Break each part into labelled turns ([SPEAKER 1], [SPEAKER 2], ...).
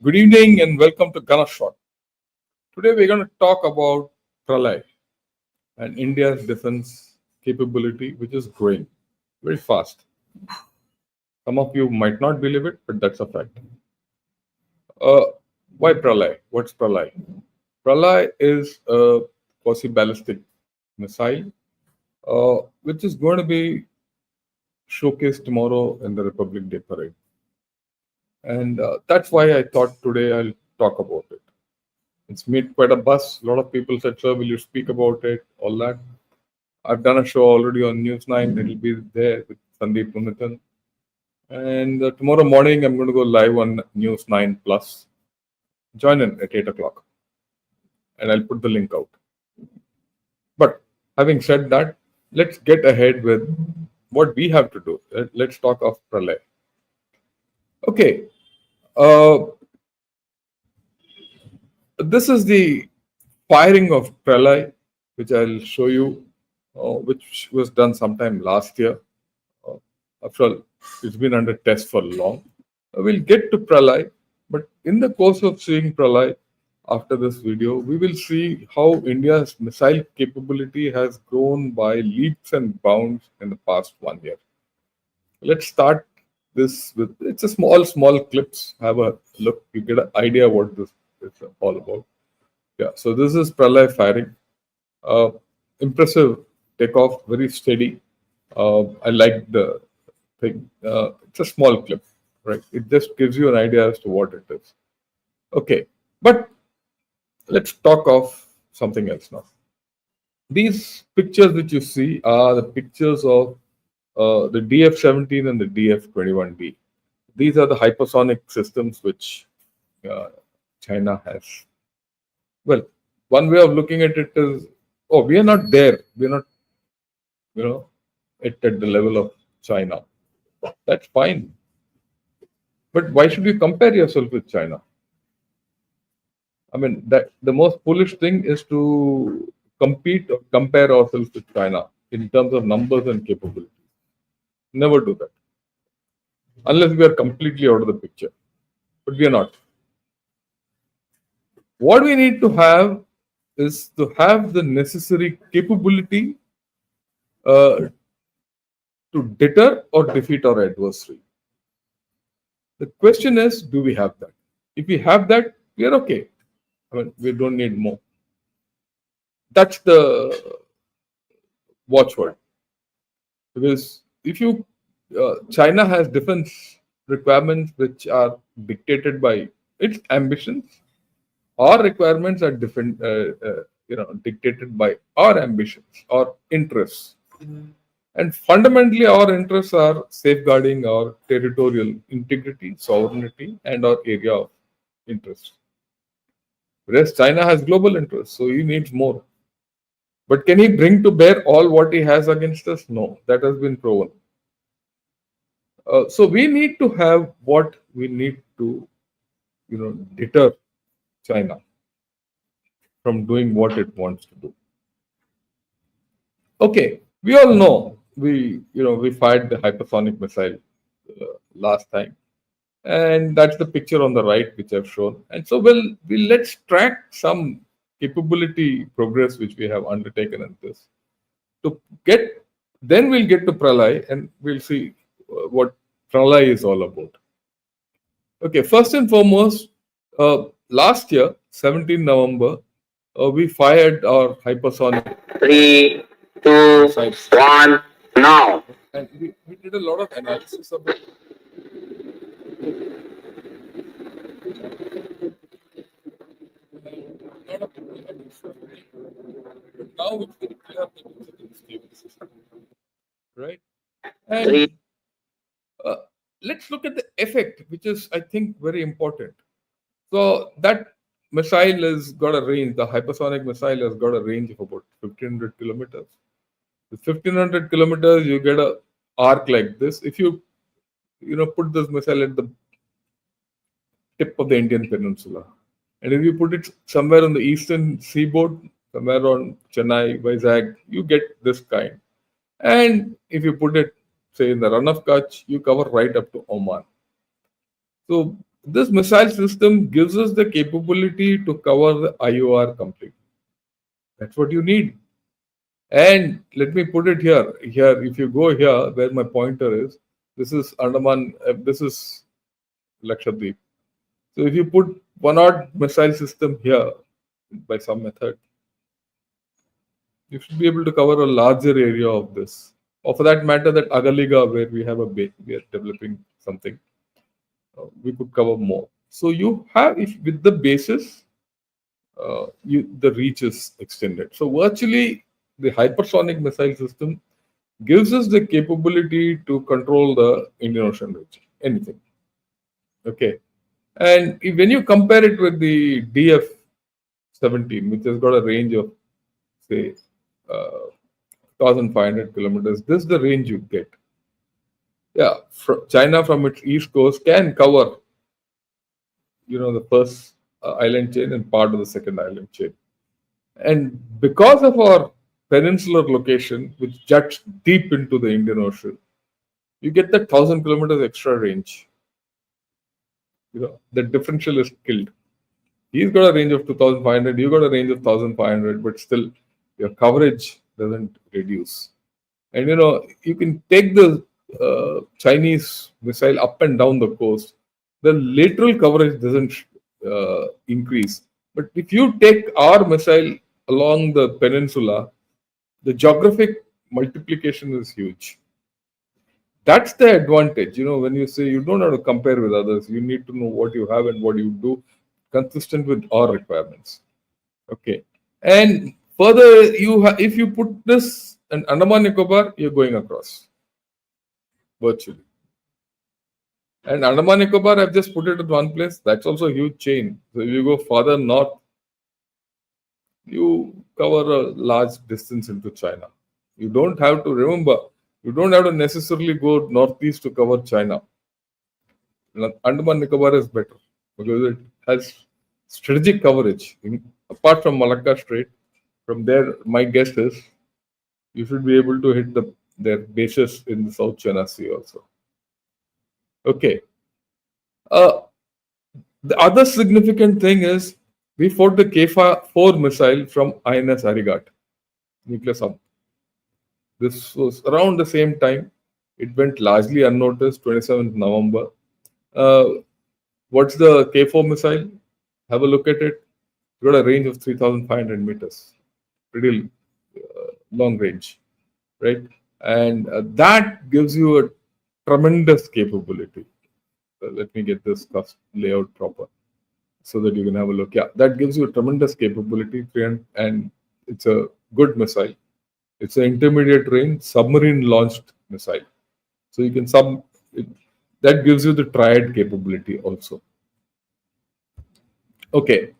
[SPEAKER 1] Good evening and welcome to Gunner Shot. Today we're going to talk about Pralay and India's defense capability, which is growing very fast. Some of you might not believe it, but that's a fact. Uh, why Pralay? What's Pralay? Pralay is a quasi-ballistic missile, which is going to be showcased tomorrow in the Republic Day parade. And that's why I thought today I'll talk about it. It's made quite a buzz. A lot of people said, "Sir, will you speak about it?" All that. I've done a show already on News 9. It'll be there with Sandeep Punithan. And tomorrow morning, I'm going to go live on News 9 Plus. Join in at 8 o'clock. And I'll put the link out. But having said that, let's get ahead with what we have to do. Let's talk of Pralay. Okay. This is the firing of Pralay, which I'll show you, which was done sometime last year. After all, it's been under test for long. We'll get to Pralay, but in the course of seeing Pralay, after this video, we will see how India's missile capability has grown by leaps and bounds in the past 1 year. Let's start this with, it's a small clips. Have a look, you get an idea what this is all about. Yeah, so this is Pralay firing. Impressive takeoff, very steady. I like the thing. It's a small clip, right? It just gives you an idea as to what it is. Okay, but let's talk of something else now. These pictures which you see are the pictures of the DF-17 and the DF-21D. These are the hypersonic systems which China has. Well, one way of looking at it is, oh, we are not there. We are not, at the level of China. That's fine. But why should you compare yourself with China? I mean, that the most foolish thing is to compete or compare ourselves with China in terms of numbers and capabilities. Never do that. Unless we are completely out of the picture. But we are not. What we need to have is to have the necessary capability to deter or defeat our adversary. The question is, do we have that? If we have that, we are okay. I mean, we don't need more. That's the watchword. Because if you, China has defense requirements which are dictated by its ambitions. Our requirements are different, dictated by our ambitions, our interests. And fundamentally, our interests are safeguarding our territorial integrity, sovereignty, and our area of interest. Whereas China has global interests, so he needs more. But can he bring to bear all what he has against us? No, that has been proven. So we need to have what we need to, deter China from doing what it wants to do. Okay, we all know we fired the hypersonic missile last time, and that's the picture on the right which I've shown. And so let's track some capability progress which we have undertaken in this to get. Then we'll get to Pralay and we'll see what Pralay is all about. Okay, first and foremost, last year, 17 November, we fired our hypersonic.
[SPEAKER 2] 3, 2, 1, now.
[SPEAKER 1] And we did a lot of analysis of it. But now it's very clear that it's a stable system. Right? And let's look at the effect, which is, I think, very important. So that missile has got a range, the hypersonic missile has got a range of about 1500 kilometers. With 1500 kilometers, you get a arc like this. If you put this missile at the tip of the Indian peninsula, and if you put it somewhere on the eastern seaboard, somewhere on Chennai, Vizag, you get this kind. And if you put it, say, in the run of Kutch, you cover right up to Oman. So This missile system gives us the capability to cover the IOR completely. That's what you need. And let me put it here. Here, if you go here, where my pointer is, this is Andaman, this is Lakshadweep. So if you put one odd missile system here by some method, you should be able to cover a larger area of this. Or for that matter, that Agaliga, where we have a base, we are developing something, we could cover more. So you have, if with the basis, the reach is extended. So virtually, the hypersonic missile system gives us the capability to control the Indian Ocean region, anything. Okay, and when you compare it with the DF-17, which has got a range of say 1,500 kilometers, this is the range you get. Yeah, China from its east coast can cover, the first island chain and part of the second island chain. And because of our peninsular location, which juts deep into the Indian Ocean, you get that 1,000 kilometers extra range. The differential is killed. He's got a range of 2,500, you got a range of 1,500, but still your coverage doesn't reduce. And you can take the Chinese missile up and down the coast. The lateral coverage doesn't increase. But if you take our missile along the peninsula, the geographic multiplication is huge. That's the advantage. When you say you don't have to compare with others, you need to know what you have and what you do consistent with our requirements. Okay. And further, if you put this in Andaman Nicobar, you're going across virtually. And Andaman Nicobar, I've just put it at one place. That's also a huge chain. So if you go farther north, you cover a large distance into China. You don't have to remember, you don't have to necessarily go northeast to cover China. Andaman Nicobar is better because it has strategic coverage. Apart from Malacca Strait, from there, my guess is you should be able to hit their bases in the South China Sea also. Okay. The other significant thing is we fought the K4 missile from INS Arigat, nuclear sub. This was around the same time. It went largely unnoticed, 27th November. What's the K4 missile? Have a look at it. It's got a range of 3,500 meters. Pretty long range, right? And that gives you a tremendous capability. Let me get this layout proper so that you can have a look. Yeah, that gives you a tremendous capability, and it's a good missile. It's an intermediate range submarine launched missile. So you can that gives you the triad capability also. Okay.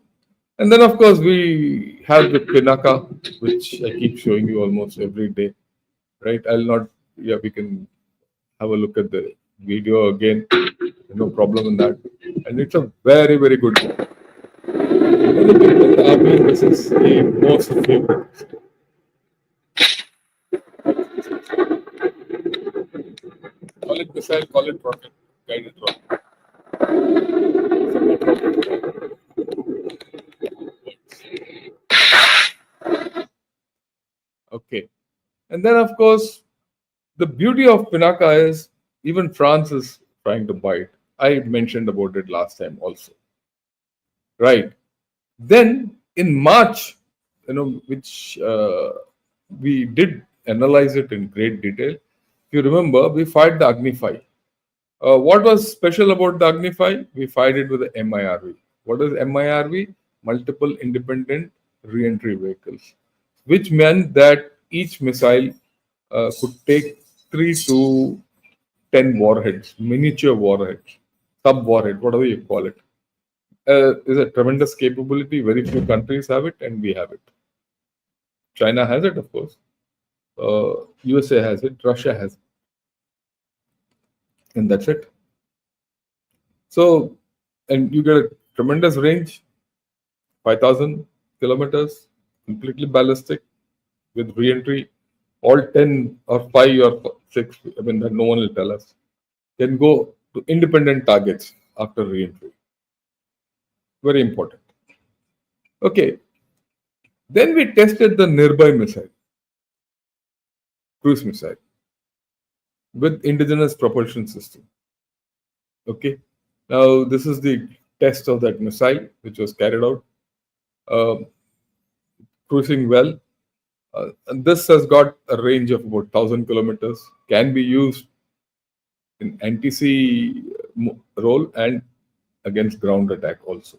[SPEAKER 1] And then of course we have the Pinaka, which I keep showing you almost every day. Right? We can have a look at the video again. No problem in that. And it's a very, very good one. Many people in the army, this is the most favorite. Call it missile, call it rocket, guided rocket. Okay. And then, of course, the beauty of Pinaka is even France is trying to buy it. I mentioned about it last time also. Right. Then in March, which we did analyze it in great detail. If you remember, we fired the Agni 5. What was special about the Agni 5? We fired it with the MIRV. What is MIRV? Multiple independent re-entry vehicles, which meant that each missile could take 3 to 10 warheads, miniature warheads, sub-warhead, whatever you call it. Is a tremendous capability. Very few countries have it, and we have it. China has it, of course. USA has it. Russia has it. And that's it. So, and you get a tremendous range, 5,000 kilometers, completely ballistic with re-entry. All 10 or 5 or 6, that no one will tell us, can go to independent targets after re-entry. Very important. Okay. Then we tested the nearby missile, cruise missile, with indigenous propulsion system. Okay. Now this is the test of that missile, which was carried out, uh, cruising well. And this has got a range of about 1,000 kilometers. Can be used in anti-sea role and against ground attack also.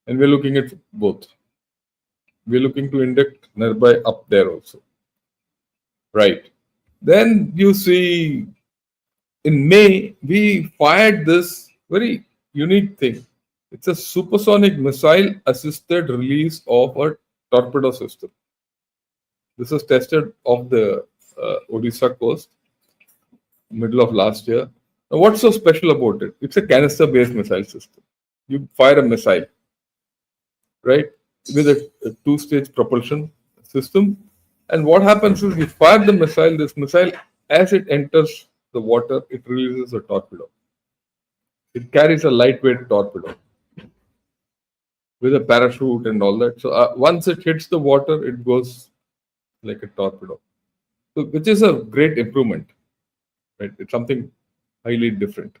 [SPEAKER 1] And we're looking at both. We're looking to induct nearby up there also. Right. Then you see in May, we fired this very unique thing. It's a supersonic missile assisted release of a torpedo system. This was tested off the Odisha coast, middle of last year. Now, what's so special about it? It's a canister based missile system. You fire a missile, right, with a two-stage propulsion system. And what happens is you fire the missile, this missile, as it enters the water, it releases a torpedo. It carries a lightweight torpedo with a parachute and all that. So once it hits the water, it goes like a torpedo. So which is a great improvement, right? It's something highly different.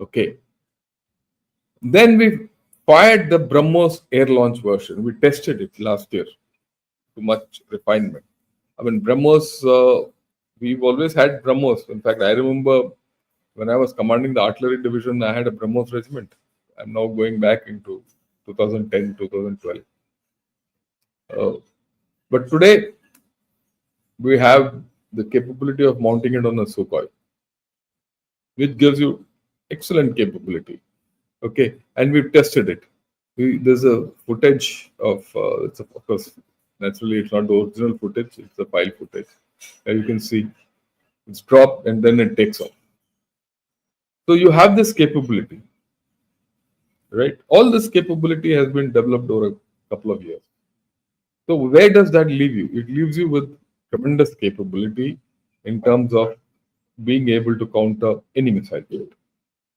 [SPEAKER 1] Okay. Then we fired the BrahMos air launch version. We tested it last year to much refinement. I mean, BrahMos, we've always had BrahMos. In fact, I remember when I was commanding the artillery division, I had a BrahMos regiment. I'm now going back into 2010, 2012. But today, we have the capability of mounting it on a Sukhoi, which gives you excellent capability. Okay, and we've tested it. There's a footage of, of course, naturally it's not the original footage, it's the file footage. And you can see it's dropped and then it takes off. So you have this capability, right? All this capability has been developed over a couple of years. So where does that leave you? It leaves you with tremendous capability in terms of being able to counter any missile threat,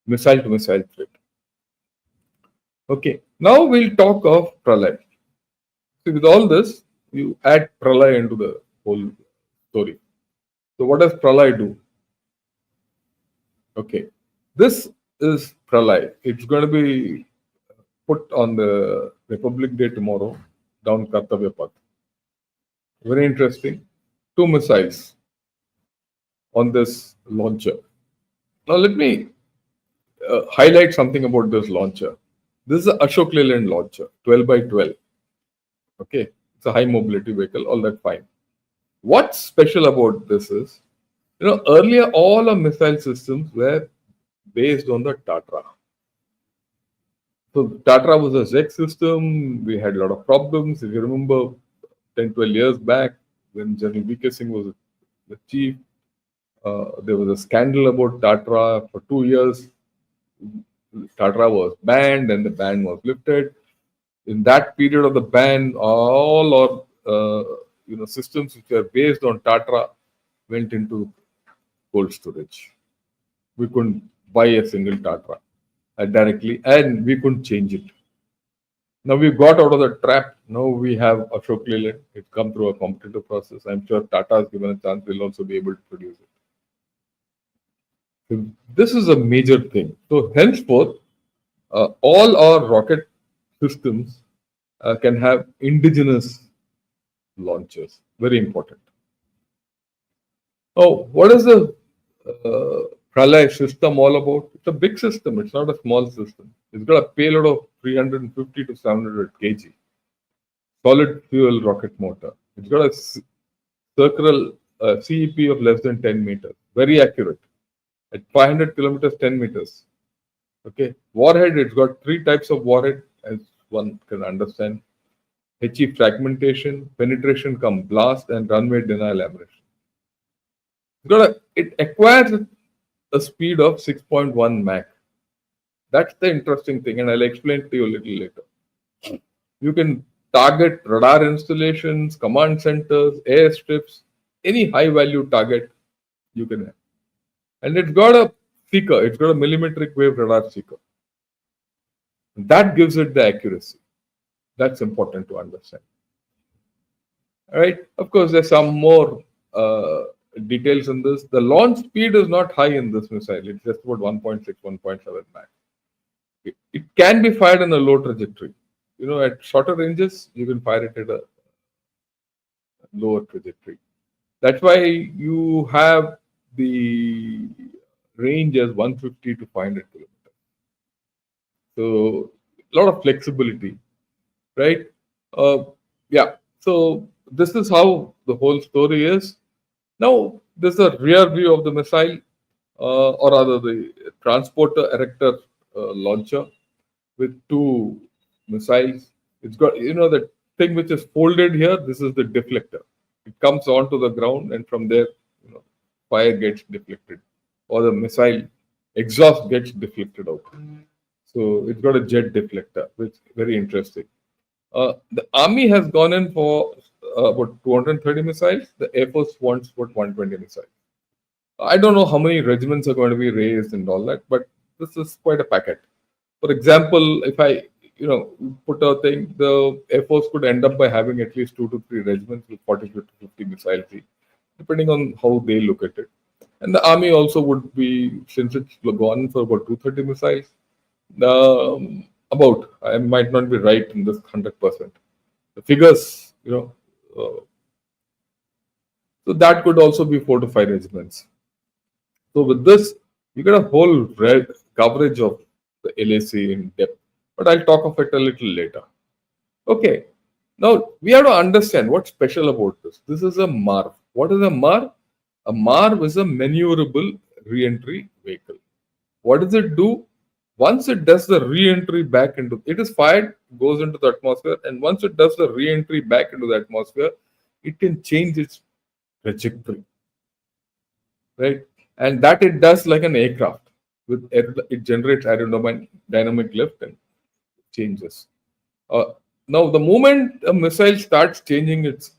[SPEAKER 1] missile to missile threat. Okay, now we'll talk of Pralay. See, with all this, you add Pralay into the whole story. So what does Pralay do? Okay, this is Pralay. It's going to be put on the Republic Day tomorrow down Kartavya Path. Very interesting. 2 missiles on this launcher. Now let me highlight something about this launcher. This is an Ashok Leyland launcher, 12 by 12. Okay, it's a high mobility vehicle, all that fine. What's special about this is, earlier all our missile systems were based on the Tatra. So Tatra was a ZEC system. We had a lot of problems. If you remember 10, 12 years back when General V.K. Singh was the chief, there was a scandal about Tatra for 2 years. Tatra was banned and the ban was lifted. In that period of the ban, all our systems which were based on Tatra went into cold storage. We couldn't buy a single Tatra directly, and we couldn't change it. Now we got out of the trap. Now we have Ashok Leyland. It's come through a competitive process. I'm sure Tata has given a chance. Will also be able to produce it. So this is a major thing. So henceforth, all our rocket systems can have indigenous launchers. Very important. Oh, what is the Pralay system all about? It's a big system. It's not a small system. It's got a payload of 350 to 700 kg. Solid fuel rocket motor. It's got a circular CEP of less than 10 meters. Very accurate. At 500 kilometers, 10 meters. Okay. Warhead, it's got 3 types of warhead, as one can understand. HE fragmentation, penetration cum blast, and runway denial ammunition. It acquires a speed of 6.1 Mach. That's the interesting thing, and I'll explain to you a little later. You can target radar installations, command centers, airstrips, any high value target you can have. And it's got a seeker, it's got a millimetric wave radar seeker. That gives it the accuracy. That's important to understand. All right. Of course, there's some more details in this. The launch speed is not high in this missile. It's just about 1.6, 1.7 Mach. It can be fired in a low trajectory. At shorter ranges, you can fire it at a lower trajectory. That's why you have the range as 150 to 500 kilometers. So a lot of flexibility, right? Yeah. So this is how the whole story is. Now there's a rear view of the missile, or rather the transporter erector launcher with two missiles. It's got the thing which is folded here. This is the deflector. It comes onto the ground, and from there, fire gets deflected, or the missile exhaust gets deflected out. So it's got a jet deflector, which is very interesting. The army has gone in for about 230 missiles. The Air Force wants about 120 missiles. I don't know how many regiments are going to be raised and all that, but this is quite a packet. For example, if I put a thing, the Air Force could end up by having at least 2 to 3 regiments with 40 to 50 missiles each, depending on how they look at it. And the army also would be, since it's gone for about 230 missiles, about, I might not be right in this 100%. The figures, so that could also be 4 to 5 regiments. So with this, you get a whole red coverage of the LAC in depth, but I'll talk of it a little later. Okay, now we have to understand what's special about this. This is a MARV. What is a MARV? A MARV is a maneuverable re-entry vehicle. What does it do? Once it does the re-entry back into, it is fired, goes into the atmosphere, and once it does the re-entry back into the atmosphere, it can change its trajectory, right? And that it does like an aircraft. It generates aerodynamic lift and changes. Now, the moment a missile starts changing its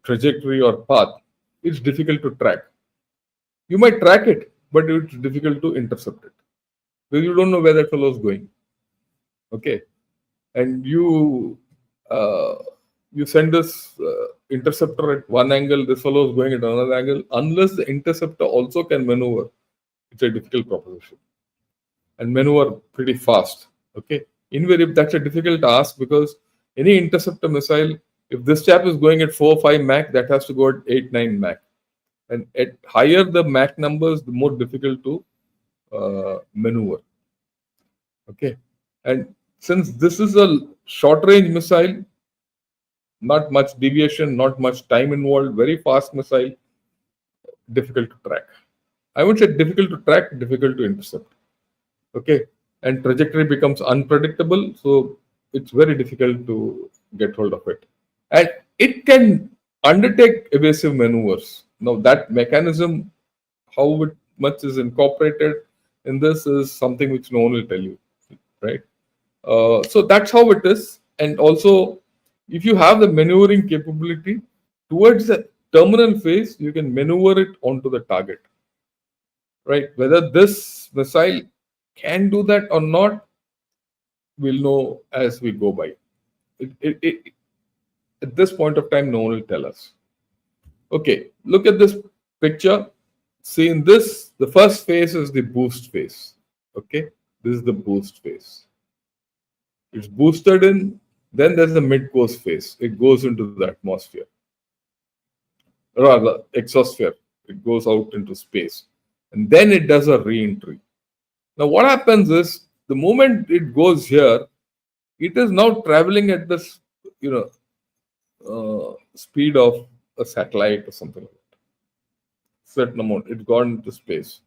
[SPEAKER 1] trajectory or path, it's difficult to track. You might track it, but it's difficult to intercept it because you don't know where that fellow is going. Okay, and you send this interceptor at one angle, this fellow is going at another angle. Unless the interceptor also can maneuver, it's a difficult proposition and maneuver pretty fast. Okay, invariably that's a difficult task because any interceptor missile, if this chap is going at 4 or 5 Mach, that has to go at 8, 9 Mach. And at higher the Mach numbers, the more difficult to maneuver. Okay, and since this is a short range missile, not much deviation, not much time involved, very fast missile, difficult to track. I would say difficult to track, difficult to intercept. Okay, and trajectory becomes unpredictable, so it's very difficult to get hold of it. And it can undertake evasive maneuvers. Now that mechanism, how much is incorporated in this is something which no one will tell you, right? So that's how it is. And also, if you have the maneuvering capability towards the terminal phase, you can maneuver it onto the target, right? Whether this missile can do that or not, we'll know as we go by. At this point of time, no one will tell us. Okay, look at this picture. See, in this, the first phase is the boost phase. Okay, this is the boost phase. It's boosted in, then there's the mid-course phase. It goes into the atmosphere, rather exosphere. It goes out into space, and then it does a re-entry. Now, what happens is the moment it goes here, it is now traveling at this, speed of a satellite or something like that. Certain amount, it's gone into space.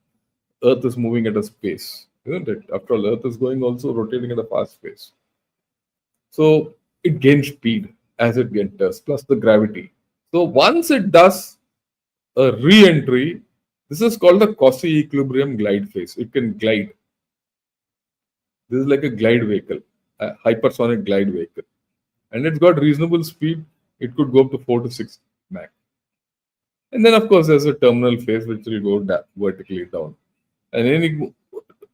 [SPEAKER 1] Earth is moving at a space, isn't it? After all, Earth is going also rotating at a fast pace. So it gains speed as it enters, plus the gravity. So once it does a re-entry, this is called the quasi-equilibrium glide phase. It can glide. This is like a glide vehicle, a hypersonic glide vehicle. And it's got reasonable speed. It could go up to 4 to 6 Mach. And then, of course, there's a terminal phase which will go vertically down. And any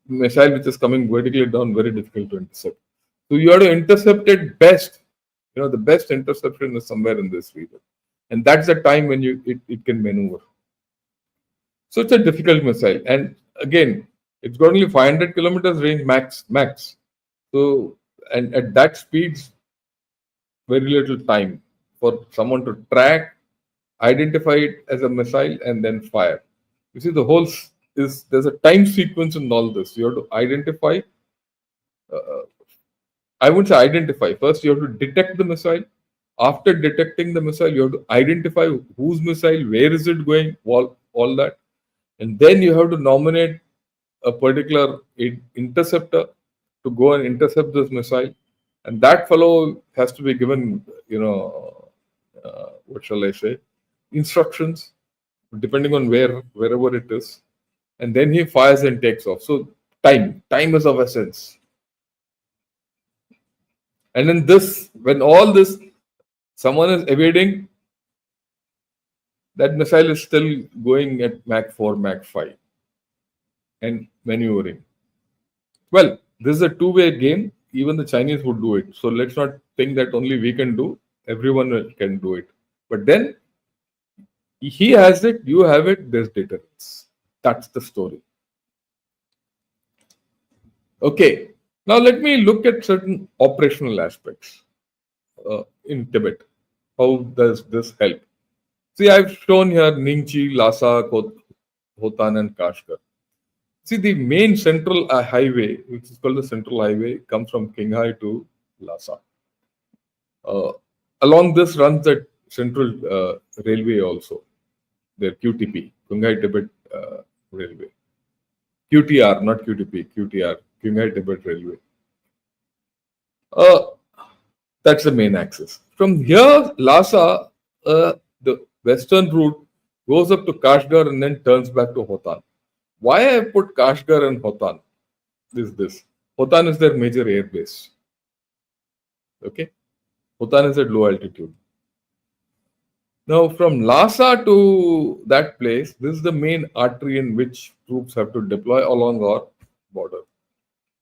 [SPEAKER 1] missile which is coming vertically down, very difficult to intercept. So you have to intercept it best. The best interception is somewhere in this region. And that's the time when it can maneuver. So it's a difficult missile. And again, it's got only 500 kilometers range max. So, and at that speeds, very little time for someone to track, identify it as a missile, and then fire. You see, the whole there's a time sequence in all this. You have to identify. I would say identify. First, you have to detect the missile. After detecting the missile, you have to identify whose missile, where is it going, all that, and then you have to nominate a particular interceptor to go and intercept this missile, and that fellow has to be given, what shall I say, instructions depending on wherever it is, and then he fires and takes off. So time is of essence. And in this, when all this, someone is evading, that missile is still going at Mach 4, Mach 5 and maneuvering. Well, this is a two-way game. Even the Chinese would do it. So let's not think that only we can do. Everyone can do it. But then he has it, you have it, there's deterrence. That's the story. Okay. Now let me look at certain operational aspects in Tibet. How does this help? See, I've shown here Ningchi, Lhasa, Hotan, and Kashgar. See, the main central highway, which is called the Central Highway, comes from Qinghai to Lhasa. Along this runs the Central Railway also, their QTP, Qinghai Tibet Railway. QTR, not QTP, QTR, Qinghai Tibet Railway. That's the main axis. From here, Lhasa, the western route goes up to Kashgar and then turns back to Hotan. Why I put Kashgar and Hotan is this. Hotan is their major air base. Okay? Hotan is at low altitude. Now, from Lhasa to that place, this is the main artery in which troops have to deploy along our border.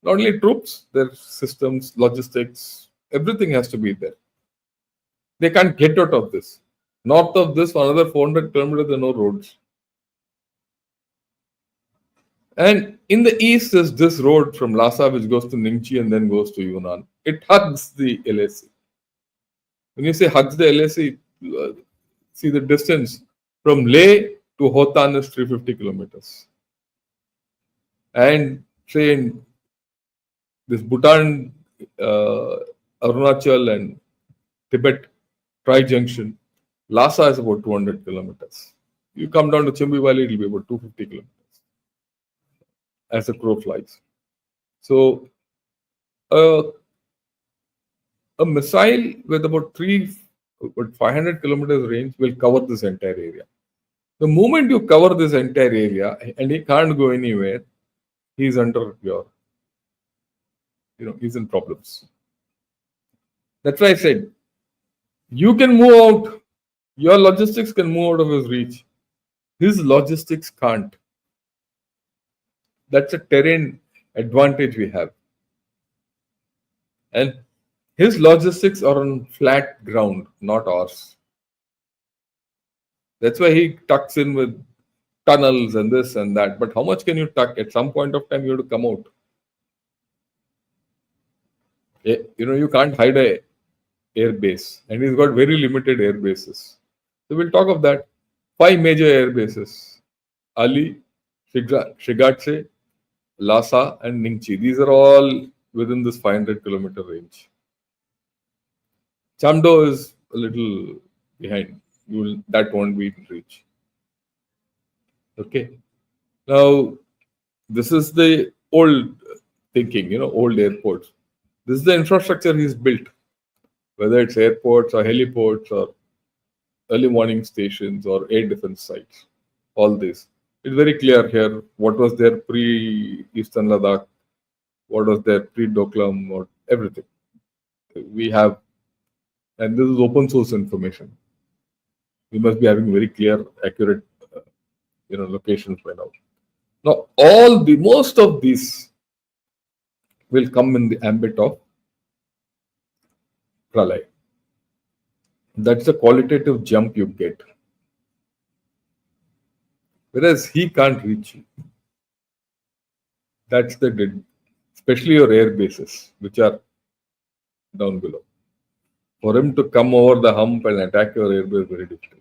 [SPEAKER 1] Not only troops, their systems, logistics, everything has to be there. They can't get out of this. North of this, for another 400 kilometers, there are no roads. And in the east is this road from Lhasa, which goes to Ningchi and then goes to Yunnan. It hugs the LAC. When you say hugs the LAC, see the distance from Leh to Hotan is 350 kilometers. And say in this Bhutan, Arunachal and Tibet tri-junction, Lhasa is about 200 kilometers. You come down to Chimbi Valley, it will be about 250 kilometers as the crow flies. So, a missile with about 500 kilometers range will cover this entire area. The moment you cover this entire area and he can't go anywhere, he's under your, he's in problems. That's why I said, you can move out, your logistics can move out of his reach. His logistics can't. That's a terrain advantage we have. And his logistics are on flat ground, not ours. That's why he tucks in with tunnels and this and that. But how much can you tuck? At some point of time, you have to come out. You can't hide a air base. And he's got very limited air bases. So we'll talk of that. 5 major air bases. Ali, Shigatse, Lhasa and Ningchi. These are all within this 500 kilometer range. Chamdo is a little behind. That won't be in reach. Okay. Now, this is the old thinking, old airports. This is the infrastructure he's built, whether it's airports or heliports or early morning stations or air defense sites. All this. It's very clear here what was there pre-Eastern Ladakh, what was there pre-Doklam, or everything. We have, and this is open source information. We must be having very clear, accurate, locations by now. Now, most of these will come in the ambit of Pralay. That's the qualitative jump you get. Whereas he can't reach you. That's especially your air bases, which are down below. For him to come over the hump and attack your airbase is very difficult.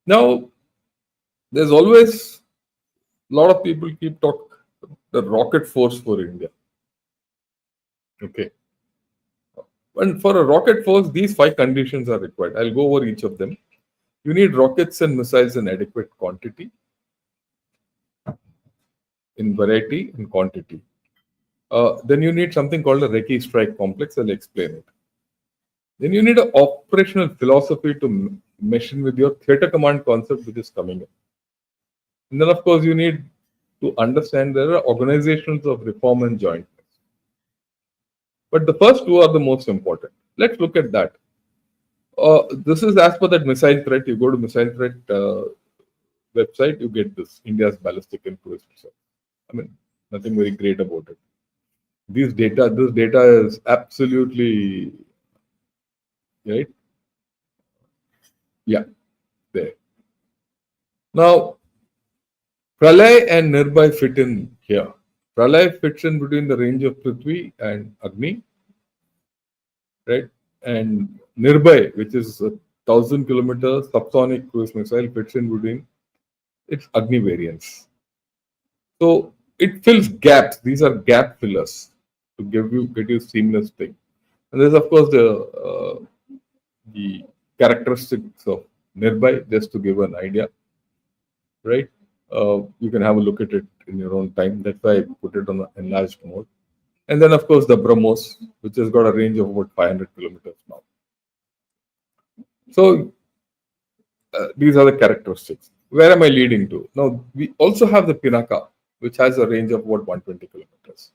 [SPEAKER 1] Now, there's always a lot of people keep talking the rocket force for India. Okay. And for a rocket force, these 5 conditions are required. I'll go over each of them. You need rockets and missiles in adequate quantity, in variety and quantity. Then you need something called a Recce strike complex. I'll explain it. Then you need an operational philosophy to mesh in with your theater command concept, which is coming in. And then, of course, you need to understand there are organizations of reform and jointness. But the first two are the most important. Let's look at that. This is as per that missile threat. You go to missile threat website, you get this India's ballistic and cruise missile. I mean, nothing very great about it. This data is absolutely right. Yeah, there. Now, Pralay and Nirbhay fit in here. Pralay fits in between the range of Prithvi and Agni, right? And Nirbhay, which is a 1,000-kilometer subsonic cruise missile, fits in between its Agni variants. So it fills gaps. These are gap fillers to get you seamless thing. And there's of course the characteristics of Nirbhay, just to give an idea, right? You can have a look at it in your own time. That's why I put it on the enlarged mode. And then, of course, the BrahMos, which has got a range of about 500 kilometers now. So, these are the characteristics. Where am I leading to? Now, we also have the Pinaka, which has a range of about 120 kilometers.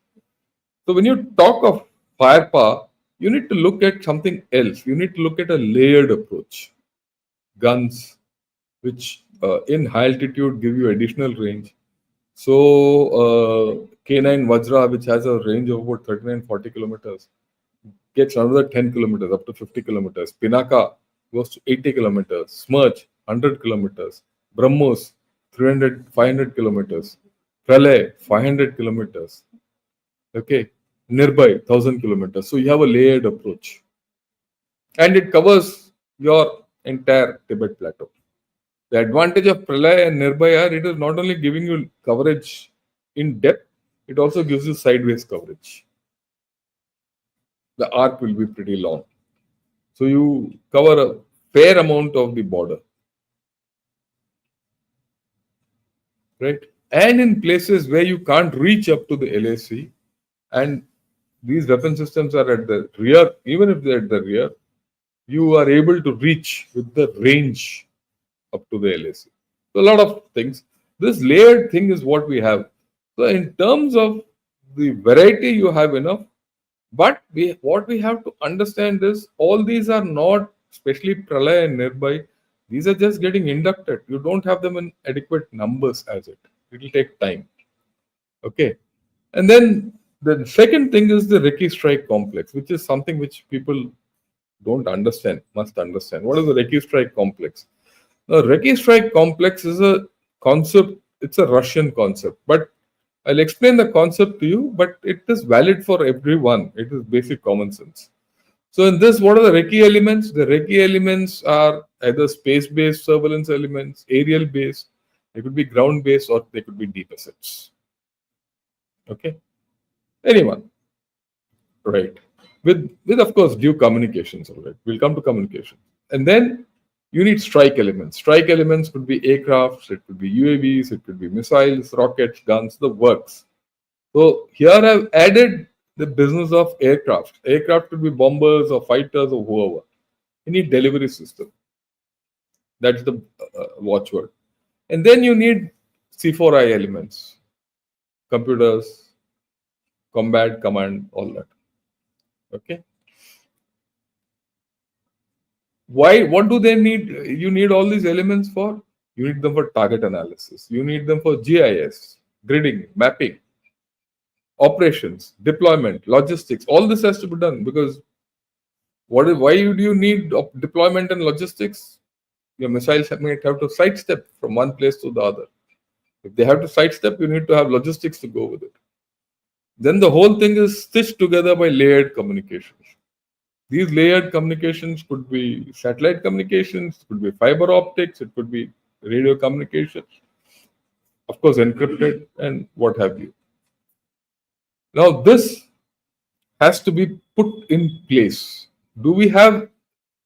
[SPEAKER 1] So, when you talk of firepower, you need to look at something else. You need to look at a layered approach. Guns, which in high altitude give you additional range. So K9 Vajra, which has a range of about 39-40 kilometers, gets another 10 kilometers, up to 50 kilometers. Pinaka goes to 80 kilometers. Smerch, 100 kilometers. BrahMos, 500 kilometers. Pralay, 500 kilometers. Okay. Nirbhay, 1,000 kilometers. So you have a layered approach. And it covers your entire Tibet Plateau. The advantage of Pralay and Nirbhay are it is not only giving you coverage in depth, it also gives you sideways coverage. The arc will be pretty long. So you cover a fair amount of the border. Right? And in places where you can't reach up to the LAC, and these weapon systems are at the rear, even if they're at the rear, you are able to reach with the range up to the LAC. So a lot of things. This layered thing is what we have. So in terms of the variety, you have enough. But what we have to understand is all these are not, especially Pralay and Nirbhay, these are just getting inducted. You don't have them in adequate numbers as it. It will take time. Okay. And then the second thing is the Recce strike complex, which is something which people don't understand, must understand. What is the Recce strike complex? The Recce strike complex is a concept, it's a Russian concept, but I'll explain the concept to you, but it is valid for everyone. It is basic common sense. So in this, what are the Recce elements? The Recce elements are either space-based surveillance elements, aerial-based, they could be ground-based, or they could be deep assets. Okay? Anyone. Right. With of course due communications. All right. We'll come to communication. And then you need strike elements. Strike elements could be aircrafts, it could be UAVs, it could be missiles, rockets, guns, the works. So here I've added the business of aircraft. Aircraft could be bombers or fighters or whoever. You need delivery system. That's the watchword. And then you need C4I elements, computers, combat, command, all that. Okay. Why? What do they need? You need all these elements for? You need them for target analysis. You need them for GIS, gridding, mapping, operations, deployment, logistics. All this has to be done because Why do you need deployment and logistics? Your missiles might have to sidestep from one place to the other. If they have to sidestep, you need to have logistics to go with it. Then the whole thing is stitched together by layered communications. These layered communications could be satellite communications, could be fiber optics, it could be radio communications, of course, encrypted and what have you. Now, this has to be put in place. Do we have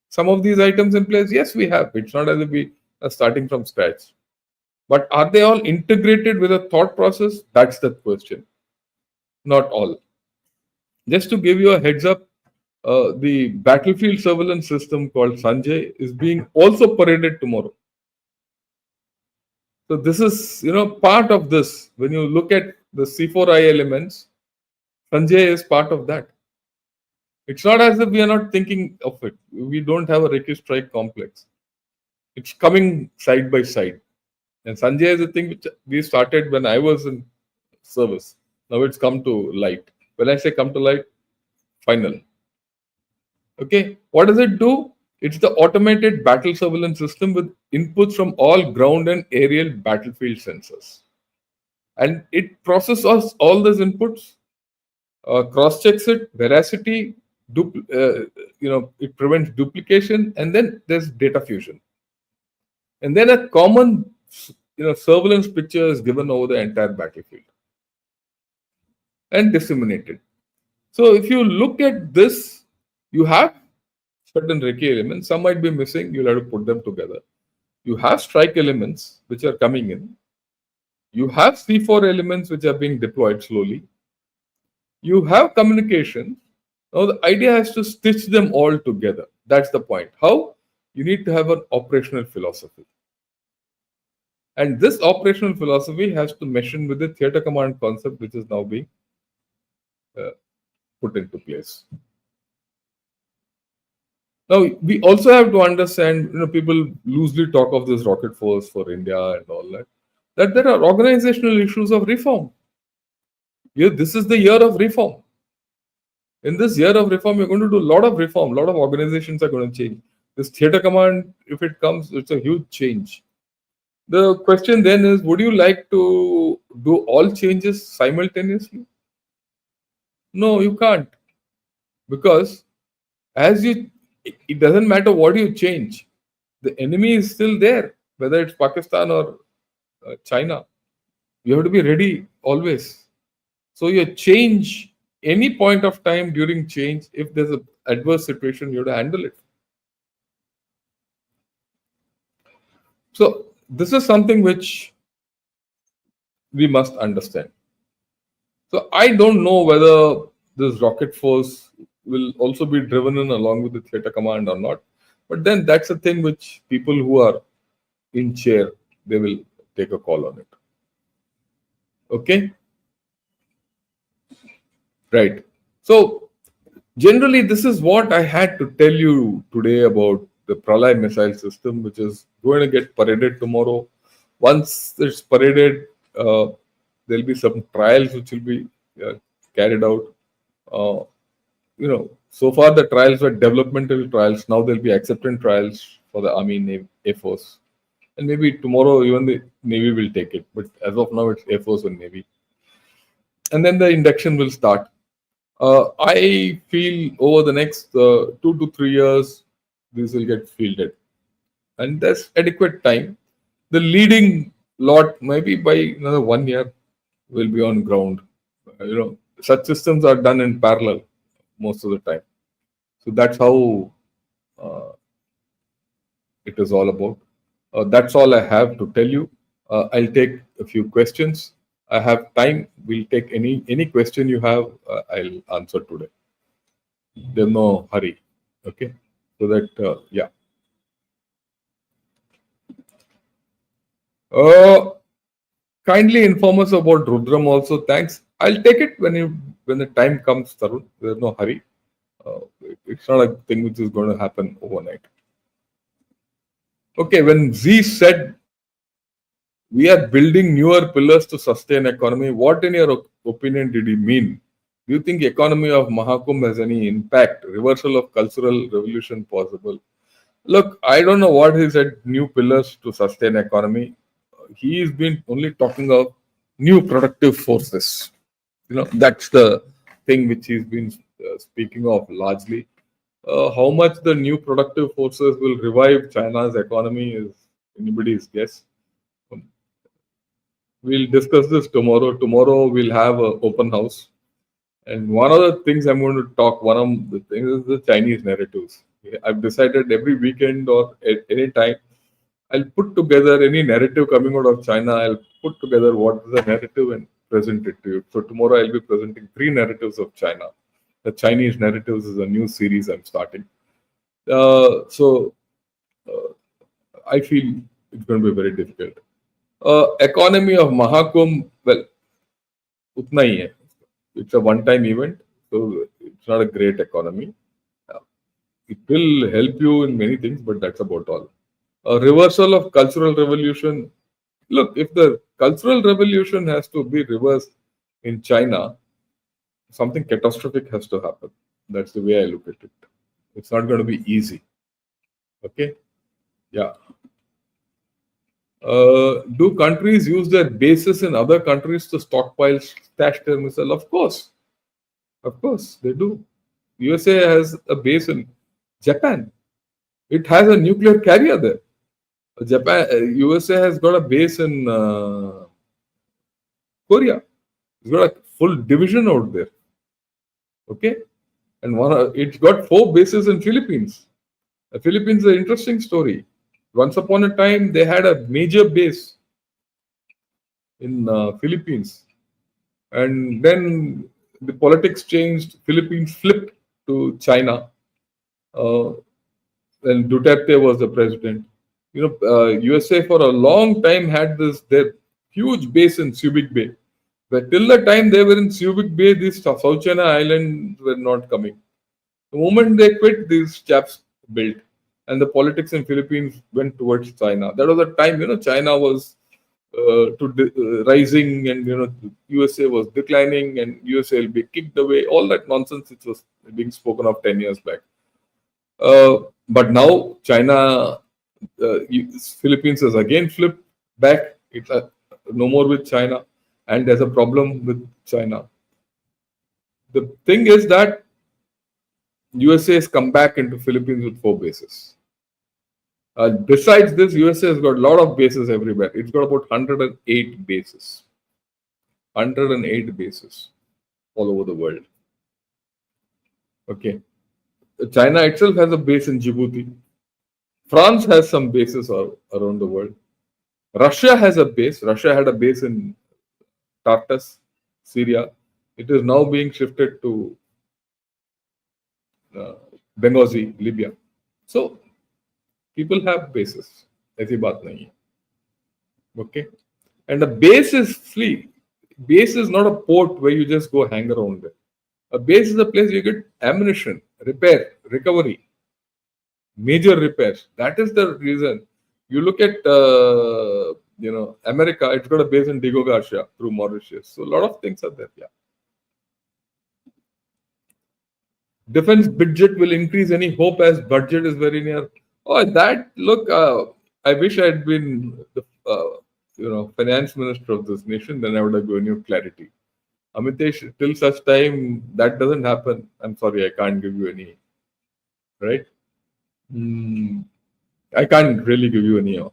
[SPEAKER 1] some of these items in place? Yes, we have. It's not as if we are starting from scratch. But are they all integrated with a thought process? That's the question. Not all. Just to give you a heads up, the battlefield surveillance system called Sanjay is being also paraded tomorrow. So this is, part of this. When you look at the C4I elements, Sanjay is part of that. It's not as if we are not thinking of it. We don't have a Reiki strike complex. It's coming side by side. And Sanjay is a thing which we started when I was in service. Now it's come to light. When I say come to light, final. Okay, what does it do? It's the automated battle surveillance system with inputs from all ground and aerial battlefield sensors. And it processes all those inputs, cross checks it, veracity, it prevents duplication, and then there's data fusion. And then a common, surveillance picture is given over the entire battlefield and disseminated. So if you look at this, you have certain Reiki elements. Some might be missing. You'll have to put them together. You have strike elements which are coming in. You have C4 elements which are being deployed slowly. You have communication. Now the idea is to stitch them all together. That's the point. How? You need to have an operational philosophy. And this operational philosophy has to mesh in with the theater command concept which is now being put into place. Now, we also have to understand, people loosely talk of this rocket force for India and all that there are organizational issues of reform. This is the year of reform. In this year of reform, you're going to do a lot of reform. A lot of organizations are going to change. This theater command, if it comes, it's a huge change. The question then is, would you like to do all changes simultaneously? No, you can't. Because it doesn't matter what you change. The enemy is still there, whether it's Pakistan or China. You have to be ready always. So you change any point of time during change. If there's an adverse situation, you have to handle it. So this is something which we must understand. So I don't know whether this rocket force will also be driven in along with the theater command or not. But then that's a thing which people who are in chair, they will take a call on it. Okay? Right. So generally, this is what I had to tell you today about the Pralay Missile system, which is going to get paraded tomorrow. Once it's paraded, there'll be some trials which will be carried out. So far the trials were developmental trials. Now there'll be acceptance trials for the Army, Navy, Air Force. And maybe tomorrow even the Navy will take it. But as of now, it's Air Force and Navy. And then the induction will start. I feel over the next 2 to 3 years, this will get fielded. And there's adequate time. The leading lot, maybe by another 1 year, will be on ground. Such systems are done in parallel most of the time. So that's how it is all about. That's all I have to tell you. I'll take a few questions. I have time. We'll take any question you have. I'll answer today. There's no hurry. Okay. So that yeah. Kindly inform us about Rudram also. Thanks. I'll take it when the time comes, Tarun. There's no hurry. It's not a thing which is going to happen overnight. Okay, when Z said we are building newer pillars to sustain economy, what in your opinion did he mean? Do you think economy of Mahakumbh has any impact? Reversal of cultural revolution possible? Look, I don't know what he said. New pillars to sustain economy. He's been only talking of new productive forces. That's the thing which he's been speaking of largely. How much the new productive forces will revive China's economy is anybody's guess. Um, We'll discuss this tomorrow. Tomorrow we'll have an open house. And one of the things I'm going to talk, one of the things is the Chinese narratives. I've decided every weekend or at any time, I'll put together any narrative coming out of China. I'll put together what is the narrative and present it to you. So tomorrow I'll be presenting 3 narratives of China. The Chinese narratives is a new series I'm starting. So I feel it's going to be very difficult. Economy of Mahakumbh, well, utna hi hai. It's a one-time event, so it's not a great economy. Uh, It will help you in many things, but that's about all. A reversal of cultural revolution. Look, if the cultural revolution has to be reversed in China, something catastrophic has to happen. That's the way I look at it. It's not going to be easy. Okay? Yeah. Do countries use their bases in other countries to stockpile, stash their missile? Of course, they do. USA has a base in Japan. It has a nuclear carrier there. USA has got a base in Korea. It's got a full division out there. Okay, and it's got 4 bases in Philippines. The Philippines is an interesting story. Once upon a time, they had a major base in Philippines, and then the politics changed. Philippines flipped to China. When Duterte was the president, USA for a long time had their huge base in Subic Bay. But till the time they were in Subic Bay, these South China Islands were not coming. The moment they quit, these chaps built, and the politics in Philippines went towards China. That was the time, China was rising, and USA was declining, and USA will be kicked away. All that nonsense which was being spoken of 10 years back. But now China, Philippines has again flipped back. It's no more with China, and there's a problem with China. The thing is that USA has come back into Philippines with 4 bases. Besides this, USA has got a lot of bases everywhere. It's got about 108 bases. 108 bases all over the world. Okay. China itself has a base in Djibouti. France has some bases around the world. Russia has a base. Russia had a base in Tartus, Syria. It is now being shifted to Benghazi, Libya. So, people have bases. ऐसी बात नहीं है. Okay? And a base is free. Base is not a port where you just go hang around there. A base is a place you get ammunition, repair, recovery, major repairs. That is the reason. You look at America. It's got a base in Diego Garcia through Mauritius. So a lot of things are there. Yeah. Defense budget will increase. Any hope as budget is very near? Oh, that look. I wish I had been the finance minister of this nation. Then I would have given you clarity. Amitesh, till such time that doesn't happen, I'm sorry, I can't give you any. Right? I can't really give you any. Will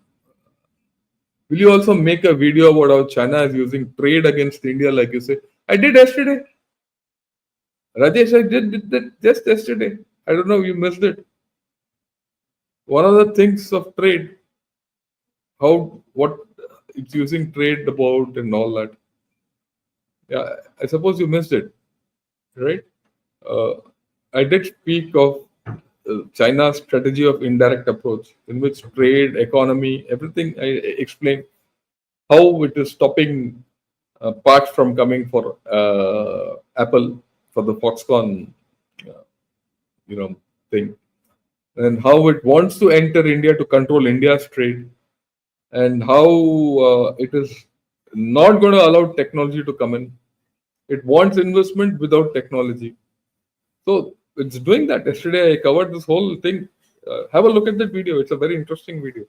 [SPEAKER 1] you also make a video about how China is using trade against India, like you say? I did yesterday. Rajesh, I did that just yesterday. I don't know, you missed it. One of the things of trade, what it's using trade about and all that. Yeah, I suppose you missed it, right? I did speak of China's strategy of indirect approach, in which trade, economy, everything I explained, how it is stopping parts from coming for Apple for the Foxconn, thing, and how it wants to enter India to control India's trade, and how it is not going to allow technology to come in. It wants investment without technology. So it's doing that. Yesterday I covered this whole thing. Have a look at that video. It's a very interesting video.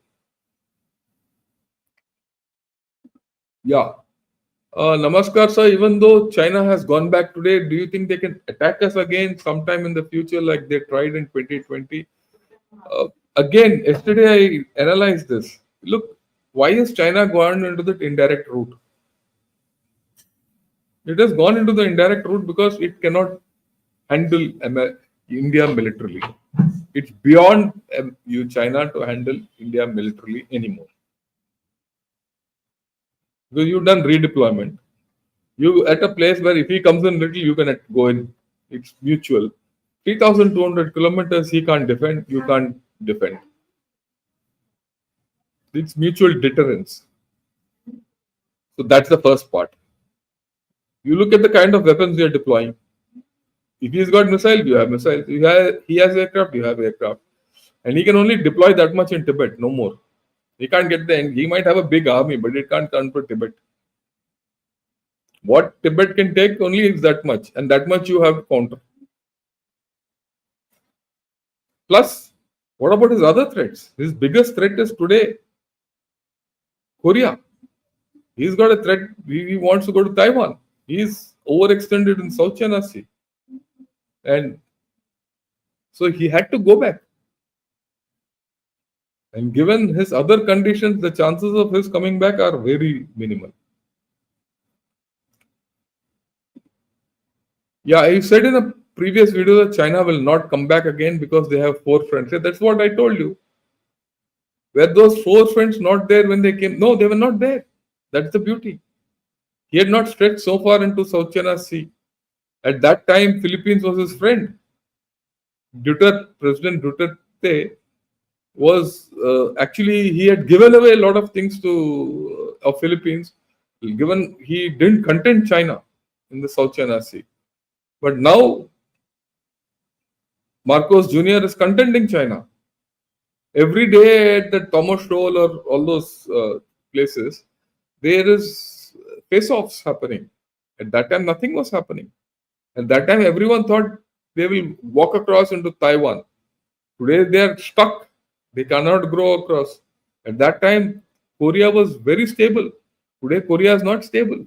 [SPEAKER 1] Yeah. Namaskar, sir. Even though China has gone back today, do you think they can attack us again sometime in the future like they tried in 2020? Again, yesterday I analyzed this. Look, why has China gone into the indirect route? It has gone into the indirect route because it cannot handle India militarily. It's beyond you China to handle India militarily anymore. Because you've done redeployment. You at a place where if he comes in little, you can go in. It's mutual. 3,200 kilometers he can't defend, you can't defend. It's mutual deterrence. So that's the first part. You look at the kind of weapons we are deploying. If he's got missiles, you have missiles. He has aircraft, you have aircraft. And he can only deploy that much in Tibet, no more. He can't get the end. He might have a big army, but it can't conquer Tibet. What Tibet can take only is that much, and that much you have to counter. Plus, what about his other threats? His biggest threat is today Korea. He's got a threat. He wants to go to Taiwan. He's overextended in South China Sea. And so he had to go back. And given his other conditions, the chances of his coming back are very minimal. Yeah, I said in a previous video that China will not come back again because they have 4 friends. That's what I told you. Were those 4 friends not there when they came? No, they were not there. That's the beauty. He had not stretched so far into South China Sea. At that time, Philippines was his friend. President Duterte was actually, he had given away a lot of things to Philippines. Given he didn't content China in the South China Sea. But now, Marcos Jr. is contending China. Every day at the Thomas Shoal or all those places, there is face-offs happening. At that time, nothing was happening. At that time, everyone thought they will walk across into Taiwan. Today, they are stuck. They cannot grow across. At that time, Korea was very stable. Today, Korea is not stable.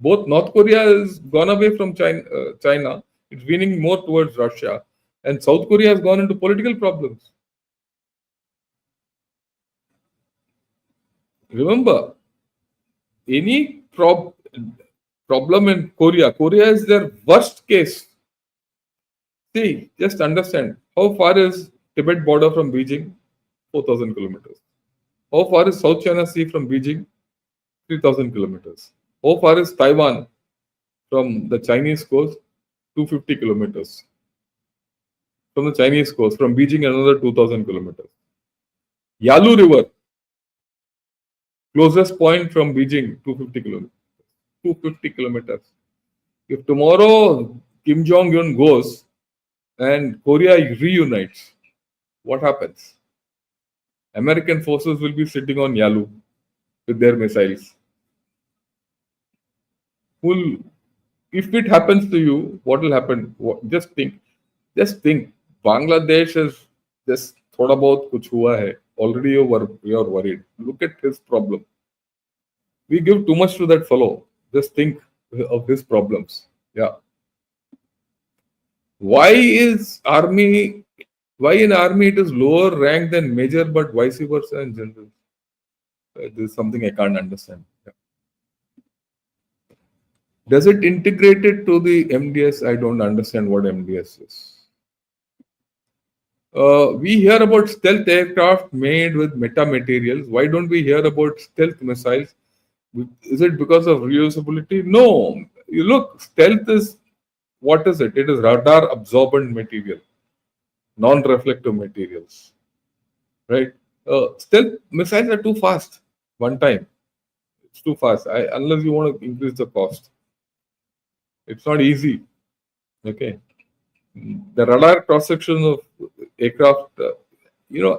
[SPEAKER 1] Both North Korea has gone away from China. It's leaning more towards Russia. And South Korea has gone into political problems. Remember, any problem in Korea is their worst case. See, just understand, how far is Tibet border from Beijing? 4,000 kilometers. How far is South China Sea from Beijing? 3,000 kilometers. How far is Taiwan from the Chinese coast? 250 kilometers. From the Chinese coast, from Beijing, another 2,000 kilometers. Yalu River, closest point from Beijing, 250 kilometers. 250 kilometers. If tomorrow Kim Jong-un goes and Korea reunites, what happens? American forces will be sitting on Yalu with their missiles. If it happens to you, what will happen? Just think. Bangladesh is just thoda bahut kuch hua hai. Already you're worried. Look at his problem. We give too much to that fellow. Just think of his problems. Yeah. Why in army it is lower rank than major, but vice versa in general? This is something I can't understand. Yeah. Does it integrate it to the MDS? I don't understand what MDS is. We hear about stealth aircraft made with metamaterials. Why don't we hear about stealth missiles? Is it because of reusability? No. You look, stealth is, what is it? It is radar absorbent material, non-reflective materials, right? Stealth missiles are too fast. One time, it's too fast. Unless you want to increase the cost, it's not easy. Okay, the radar cross section of aircraft.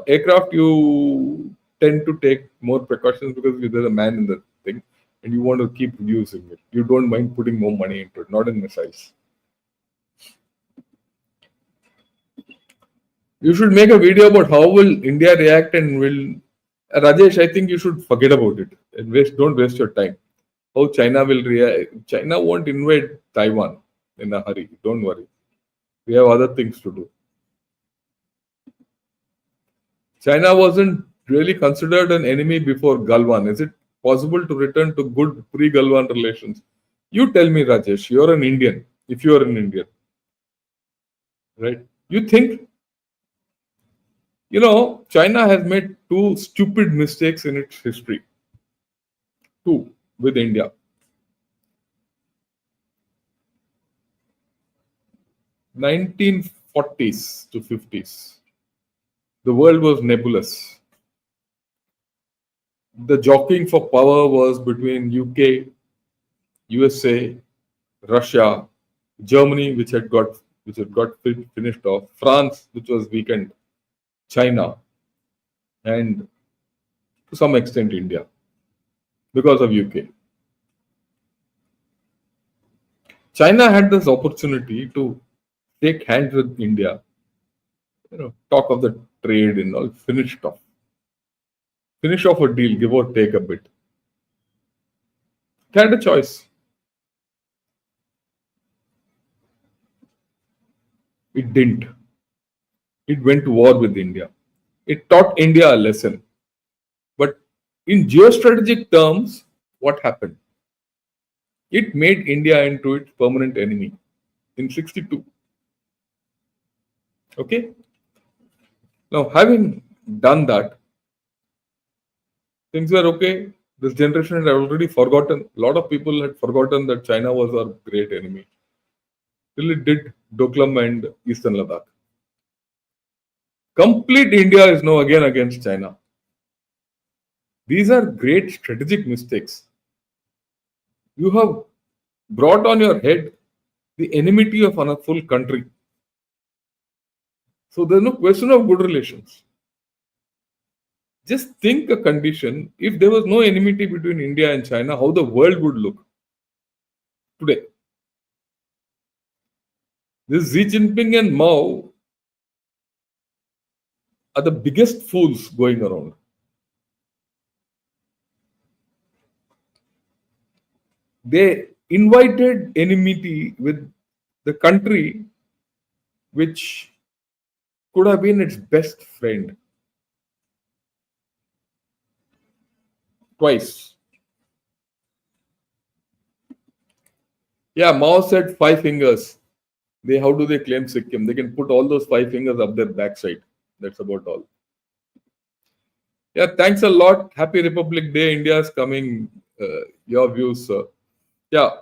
[SPEAKER 1] Aircraft you tend to take more precautions because there's a man in the thing. and you want to keep using it. You don't mind putting more money into it, not in missiles. You should make a video about how will India react and will Rajesh, I think you should forget about it and don't waste your time. How China will react. China won't invade Taiwan in a hurry. Don't worry. We have other things to do. China wasn't really considered an enemy before Galwan. Is it possible to return to good pre-Galwan relations? You tell me, Rajesh. You're an Indian. If you are an Indian, right? You think, China has made two stupid mistakes in its history. Two with India. 1940s to 50s. The world was nebulous. The jockeying for power was between UK, USA, Russia, Germany, which had got finished off, France, which was weakened, China, and to some extent India, because of UK. China had this opportunity to take hands with India, talk of the trade and all, finish off a deal, give or take a bit. It had a choice. It didn't. It went to war with India. It taught India a lesson. But in geostrategic terms, what happened? It made India into its permanent enemy in 62. Okay? Now, having done that, things were okay. This generation had already forgotten. A lot of people had forgotten that China was our great enemy. Till it did Doklam and Eastern Ladakh. Complete India is now again against China. These are great strategic mistakes. You have brought on your head the enmity of a full country. So there's no question of good relations. Just think a condition, if there was no enmity between India and China, how the world would look today. This Xi Jinping and Mao are the biggest fools going around. They invited enmity with the country which could have been its best friend. Twice. Yeah, Mao said 5 fingers. How do they claim Sikkim? They can put all those 5 fingers up their backside. That's about all. Yeah, thanks a lot. Happy Republic Day. India is coming. Your views, sir. Yeah,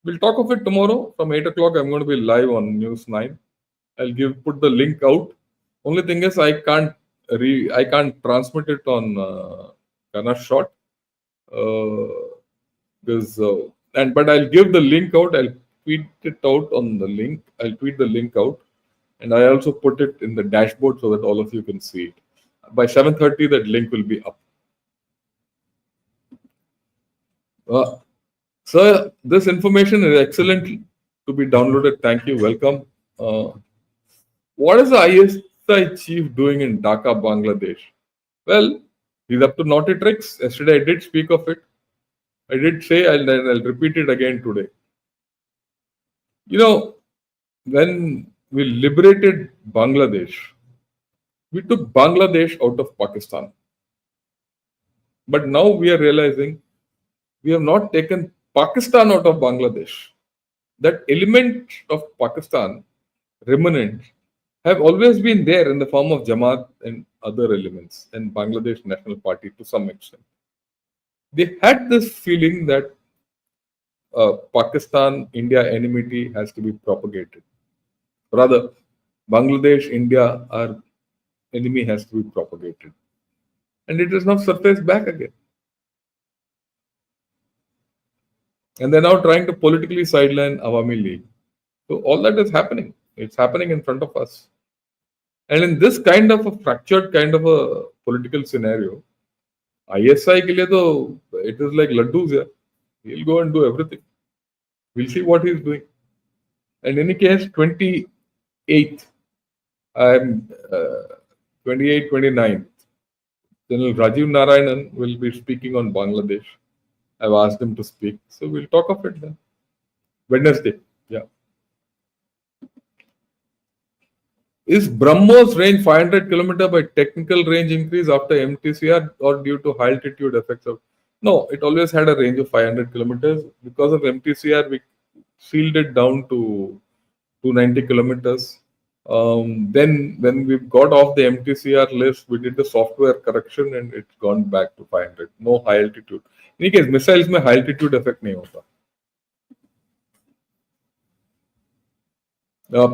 [SPEAKER 1] we'll talk of it tomorrow from 8 o'clock. I'm going to be live on News 9. I'll put the link out. Only thing is I can't transmit it on Kana Shot. But I'll give the link out. I'll tweet it out on the link. I'll tweet the link out, and I also put it in the dashboard so that all of you can see it. By 7:30, that link will be up. Sir, this information is excellent to be downloaded. Thank you. Welcome. What is the ISI chief doing in Dhaka, Bangladesh? Well, he's up to naughty tricks. Yesterday I did speak of it. I did say, and I'll repeat it again today. When we liberated Bangladesh, we took Bangladesh out of Pakistan. But now we are realizing we have not taken Pakistan out of Bangladesh. That element of Pakistan, remnants, have always been there in the form of Jamaat and other elements and Bangladesh National Party to some extent. They had this feeling that Pakistan-India enmity has to be propagated. Rather, Bangladesh-India, our enemy has to be propagated. And it has now surfaced back again. And they're now trying to politically sideline Awami League. So all that is happening. It's happening in front of us. And in this kind of a fractured kind of a political scenario, ISI के लिए तो it is like laddus, yeah. He'll go and do everything. We'll see what he's doing. And in any case, 28th, I'm 28, 29th. General Rajiv Narayanan will be speaking on Bangladesh. I've asked him to speak. So we'll talk of it then. Wednesday. Yeah. Is BrahMos range 500 kilometer by technical range increase after MTCR or due to high altitude effects of? No, it always had a range of 500 kilometers. Because of MTCR, we sealed it down to 290 kilometers. Then, when we got off the MTCR list, we did the software correction and it's gone back to 500. No high altitude. In any case, missiles में high altitude effect नहीं होता.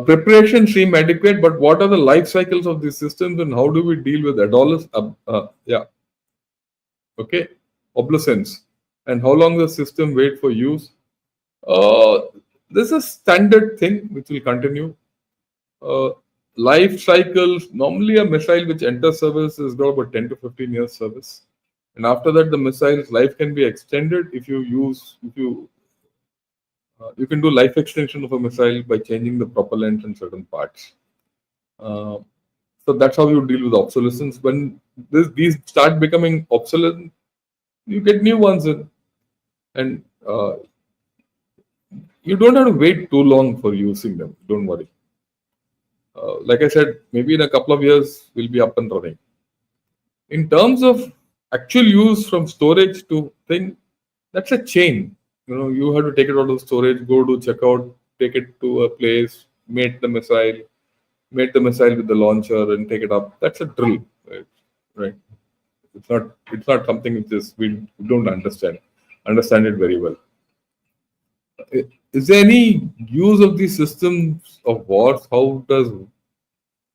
[SPEAKER 1] Preparation seem adequate, but what are the life cycles of these systems and how do we deal with obsolescence, and how long the system wait for use? This is a standard thing which will continue. Life cycles, normally a missile which enters service is got about 10 to 15 years service. And after that, the missile's life can be extended if you can do life extension of a missile by changing the propellant and certain parts. So that's how you deal with obsolescence. When these start becoming obsolete, you get new ones in. And you don't have to wait too long for using them. Don't worry. Like I said, maybe in a couple of years, we'll be up and running. In terms of actual use from storage to thing, that's a chain. You have to take it out of storage, go to checkout, take it to a place, mate the missile with the launcher and take it up. That's a drill, right? It's not something which is we don't understand it very well. Is there any use of these systems of wars? How does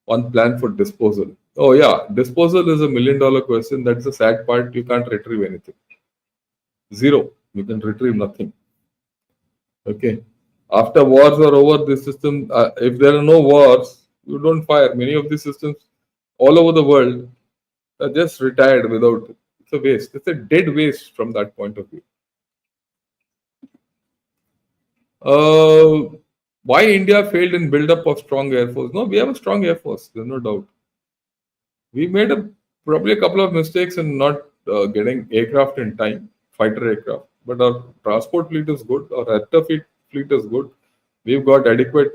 [SPEAKER 1] one plan for disposal? Oh yeah, disposal is $1 million question. That's the sad part. You can't retrieve anything. Zero. You can retrieve nothing. Okay. After wars are over, the system, if there are no wars, you don't fire. Many of these systems all over the world are just retired without, it's a waste. It's a dead waste from that point of view. Why India failed in build-up of strong air force? No, we have a strong air force. There's no doubt. We made probably a couple of mistakes in not getting aircraft in time, fighter aircraft. But our transport fleet is good. Our aircraft fleet is good. We've got adequate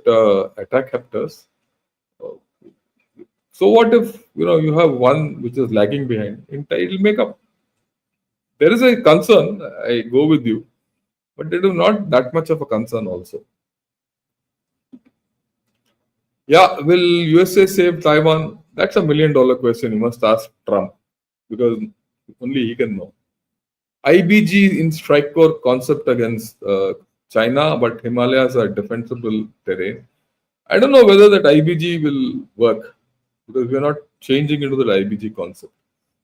[SPEAKER 1] attack hepters. So what if you have one which is lagging behind? It'll make up. There is a concern. I go with you, but it is not that much of a concern also. Yeah, will USA save Taiwan? That's $1 million question. You must ask Trump because only he can know. IBG in strike core concept against China, but Himalayas are defensible terrain. I don't know whether that IBG will work because we are not changing into the IBG concept.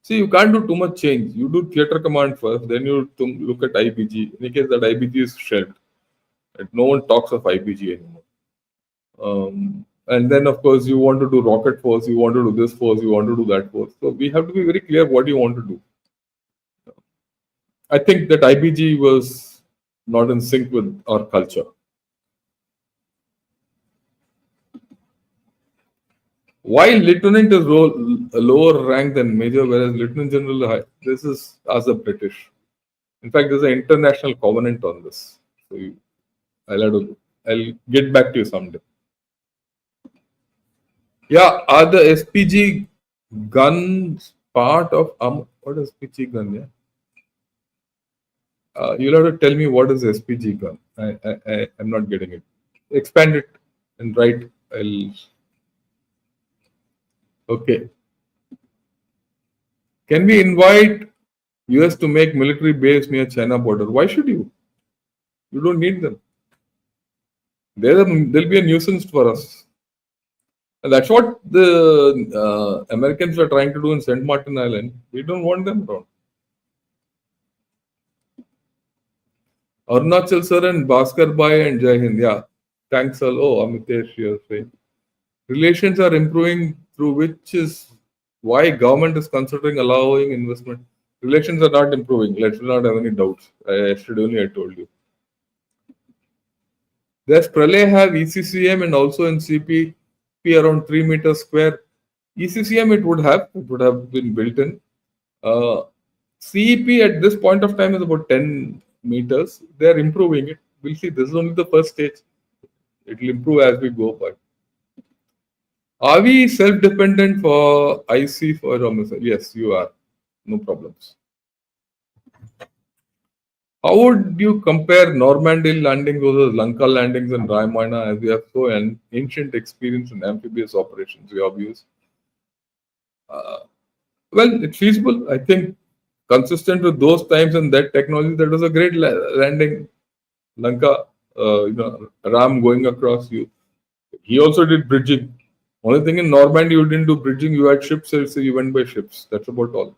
[SPEAKER 1] See, you can't do too much change. You do theater command first, then you look at IBG. In case that IBG is shelved, no one talks of IBG anymore. And then, of course, you want to do rocket force, you want to do this force, you want to do that force. So we have to be very clear what you want to do. I think that IBG was not in sync with our culture. Why lieutenant is a lower rank than major, whereas lieutenant general is high? This is as a British. In fact, there's an international covenant on this. So I'll get back to you someday. Yeah, are the SPG guns part of what is SPG gun? Yeah, you'll have to tell me what is SPG gun. I'm not getting it. Expand it and write. Okay. Can we invite US to make military base near China border? Why should you? You don't need them. There'll be a nuisance for us. And that's what the Americans are trying to do in St. Martin Island. We don't want them around. Arunachal sir and Bhaskar Bhai and Jai Hind. Yeah. Thanks all. Oh, Amitesh, you're saying. Relations are improving through which is why government is considering allowing investment. Relations are not improving. Let's not have any doubts. Yesterday only I told you. Does Pralay have ECCM and also in CPP around 3 meters square? ECCM it would have been built in. CEP at this point of time is about 10 meters. They are improving it. We'll see. This is only the first stage. It will improve as we go by. Are we self-dependent for IC for a missile? Yes, you are. No problems. How would you compare Normandy landings versus Lanka landings in Ramayana as we have so an ancient experience in amphibious operations we have used? Well, it's feasible. I think consistent with those times and that technology, that was a great landing. Lanka, Ram going across you. He also did bridging. Only thing in Normandy, you didn't do bridging. You had ships, so you went by ships. That's about all.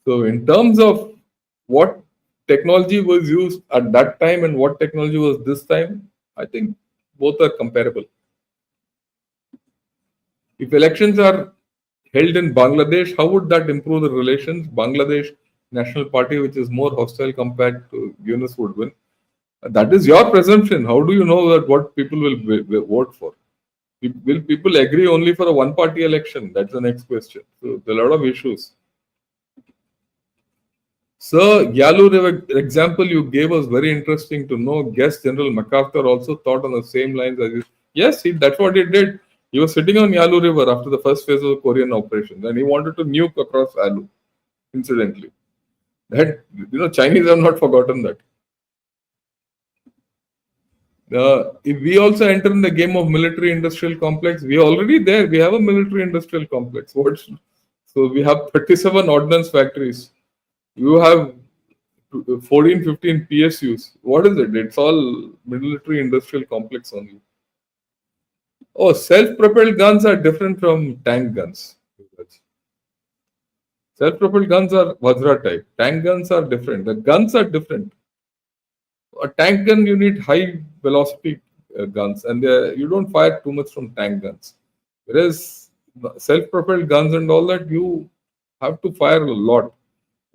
[SPEAKER 1] So, in terms of what technology was used at that time and what technology was this time, I think both are comparable. If elections are held in Bangladesh, how would that improve the relations? Bangladesh National Party, which is more hostile compared to Yunus, would win. That is your presumption. How do you know that what people will vote for? Will people agree only for a one-party election? That's the next question. So there are a lot of issues. Sir, Yalu River example you gave was very interesting to know. Guest General MacArthur also thought on the same lines as you. Yes, that's what he did. He was sitting on Yalu River after the first phase of the Korean operation, and he wanted to nuke across Yalu, incidentally. That, Chinese have not forgotten that. If we also enter in the game of military-industrial complex, we are already there. We have a military-industrial complex. So we have 37 ordnance factories. You have 14, 15 PSUs. What is it? It's all military-industrial complex only. Oh, self-propelled guns are different from tank guns. Self-propelled guns are Vajra type. Tank guns are different. The guns are different. A tank gun, you need high velocity guns, and you don't fire too much from tank guns. Whereas self-propelled guns and all that, you have to fire a lot.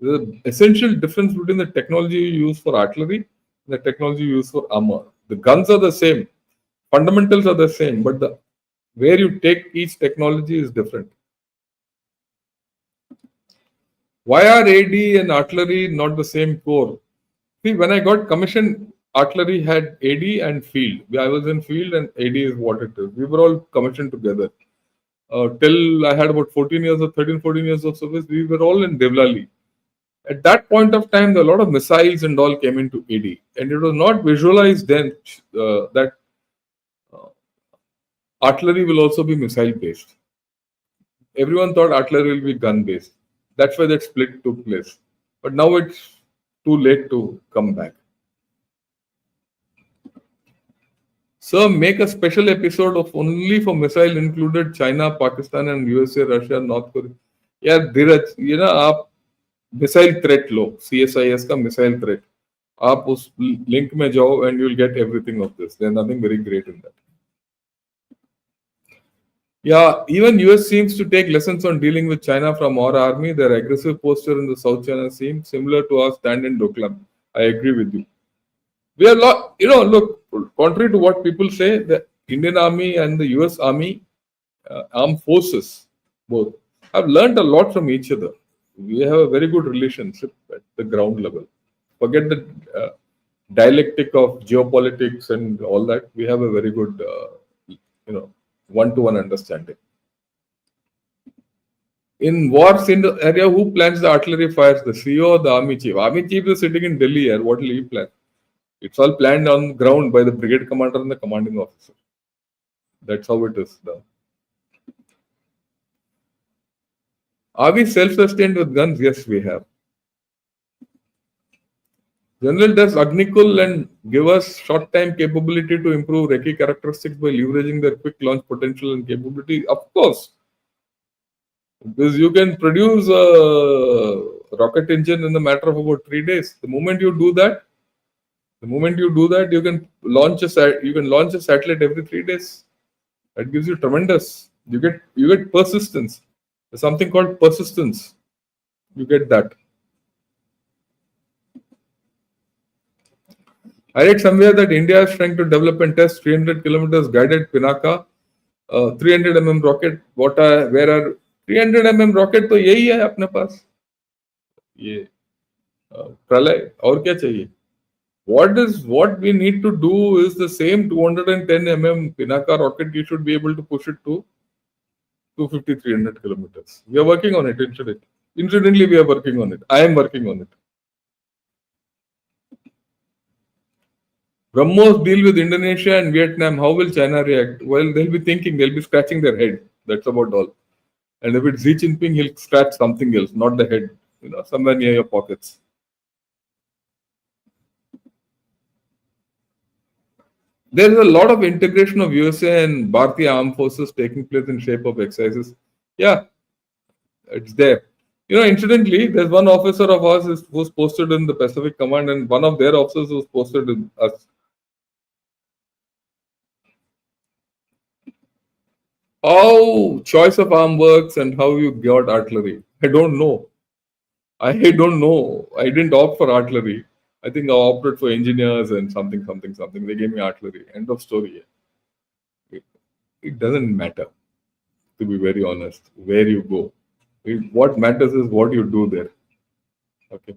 [SPEAKER 1] The essential difference between the technology you use for artillery and the technology you use for armor. The guns are the same, fundamentals are the same, but where you take each technology is different. Why are AD and artillery not the same core? See, when I got commissioned, artillery had AD and field. I was in field and AD is what it is. We were all commissioned together. Till I had about 14 years or 13, 14 years of service, we were all in Devlali. At that point of time, a lot of missiles and all came into AD. And it was not visualized then that artillery will also be missile based. Everyone thought artillery will be gun based. That's why that split took place. But now it's too late to come back. Sir, make a special episode of only for missile included China, Pakistan and USA, Russia, North Korea. Yeah, Dheeraj, आप missile threat लो, CSIS का missile threat. आप उस link में जाओ and you'll get everything of this. There's nothing very great in that. Yeah, even US seems to take lessons on dealing with China from our army. Their aggressive posture in the South China Sea similar to our stand in Doklam. I agree with you. We are look, contrary to what people say, the Indian Army and the US Army armed forces both have learned a lot from each other. We have a very good relationship at the ground level. Forget the dialectic of geopolitics and all that. We have a very good, one-to-one understanding. In war scene area, who plans the artillery fires? The CEO or the army chief? Army chief is sitting in Delhi here. What will he plan? It's all planned on ground by the brigade commander and the commanding officer. That's how it is done. Are we self-sustained with guns? Yes, we have. General, does Agnikul and give us short-time capability to improve Recce characteristics by leveraging their quick launch potential and capability? Of course. Because you can produce a rocket engine in the matter of about 3 days. The moment you do that, you can launch a satellite every 3 days. That gives you tremendous. You get persistence. There's something called persistence. You get that. I read somewhere that India is trying to develop and test 300 kilometers guided Pinaka 300 rocket. Where are 300 rocket? तो यही है अपने पास ये प्रलय और क्या चाहिए? What we need to do is the same 210 Pinaka rocket. You should be able to push it to 250, 300 kilometers. We are working on it. Incidentally, we are working on it. I am working on it. BrahMos deal with Indonesia and Vietnam. How will China react? Well, they'll be thinking, they'll be scratching their head. That's about all. And if it's Xi Jinping, he'll scratch something else, not the head, somewhere near your pockets. There is a lot of integration of USA and Bharatiya armed forces taking place in shape of exercises. Yeah, it's there. Incidentally, there's one officer of ours who's posted in the Pacific Command, and one of their officers was posted in us. How choice of arm works and how you got artillery. I don't know. I don't know. I didn't opt for artillery. I think I opted for engineers and something. They gave me artillery. End of story. It doesn't matter, to be very honest, where you go. What matters is what you do there. Okay.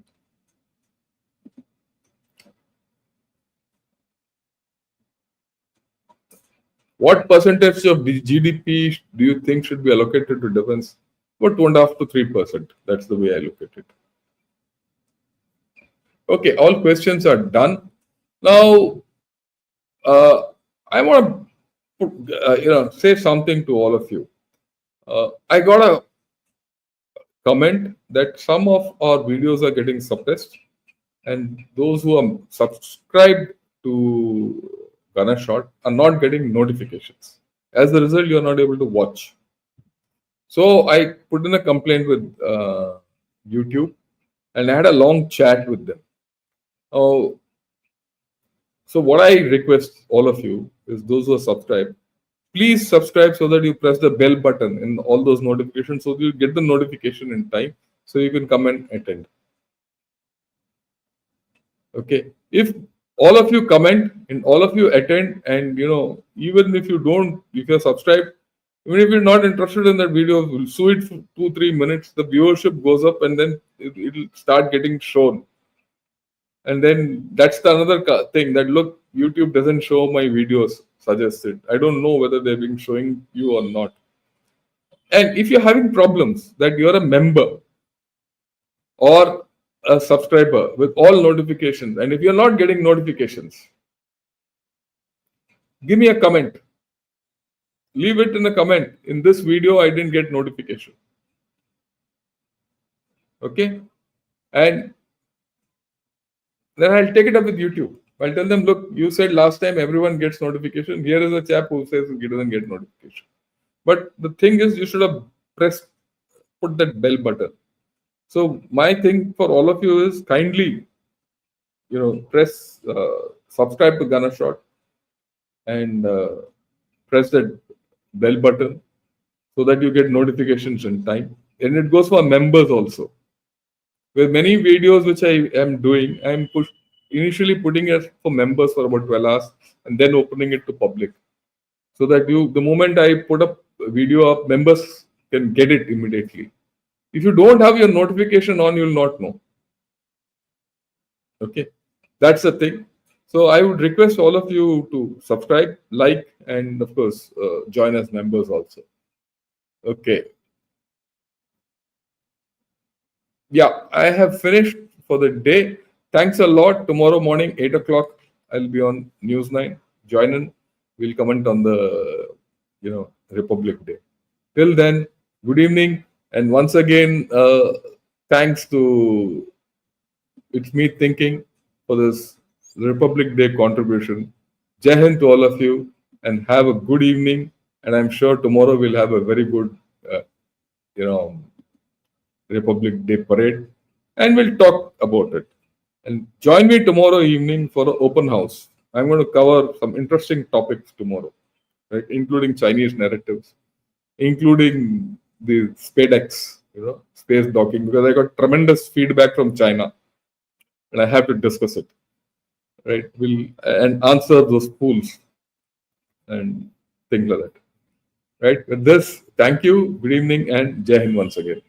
[SPEAKER 1] What percentage of GDP do you think should be allocated to defense? About 2.5 to 3%. That's the way I look at it. Okay, all questions are done. Now, I want to say something to all of you. I got a comment that some of our videos are getting suppressed, and those who are subscribed to Gunner Shot are not getting notifications. As a result, you are not able to watch. So I put in a complaint with YouTube, and I had a long chat with them. So what I request all of you is those who are subscribed, please subscribe so that you press the bell button in all those notifications so you get the notification in time so you can come and attend. Okay. If all of you comment and all of you attend, and even if you're subscribed, even if you're not interested in that video, we'll show it for 2-3 minutes, the viewership goes up and then it'll start getting shown. And then that's the another thing that look, YouTube doesn't show my videos suggested. I don't know whether they're being showing you or not. And if you're having problems that you're a member or a subscriber with all notifications, and if you're not getting notifications, give me a comment. Leave it in a comment. In this video, I didn't get notification. Okay? And then I'll take it up with YouTube. I'll tell them, look, you said last time everyone gets notification. Here is a chap who says he doesn't get notification. But the thing is, you should have put that bell button. So my thing for all of you is kindly, press subscribe to Gunner Shot and press that bell button so that you get notifications in time. And it goes for members also. With many videos which I am doing, I am initially putting it for members for about 12 hours and then opening it to public. So that the moment I put up a video up, members can get it immediately. If you don't have your notification on, you'll not know. Okay, that's the thing. So I would request all of you to subscribe, like, and of course, join as members also. Okay. Yeah, I have finished for the day. Thanks a lot. Tomorrow morning, 8 o'clock, I'll be on News 9. Join in. We'll comment on the, Republic Day. Till then, good evening. And once again, thanks to It's Me Thinking for this Republic Day contribution. Jai Hind to all of you and have a good evening. And I'm sure tomorrow we'll have a very good, Republic Day parade, and we'll talk about it. And join me tomorrow evening for an open house. I'm going to cover some interesting topics tomorrow, right? Including Chinese narratives, including the SpaceX, space docking, because I got tremendous feedback from China, and I have to discuss it. right? Will and answer those pools and things like that, right? With this, thank you, good evening, and Jai Hind once again.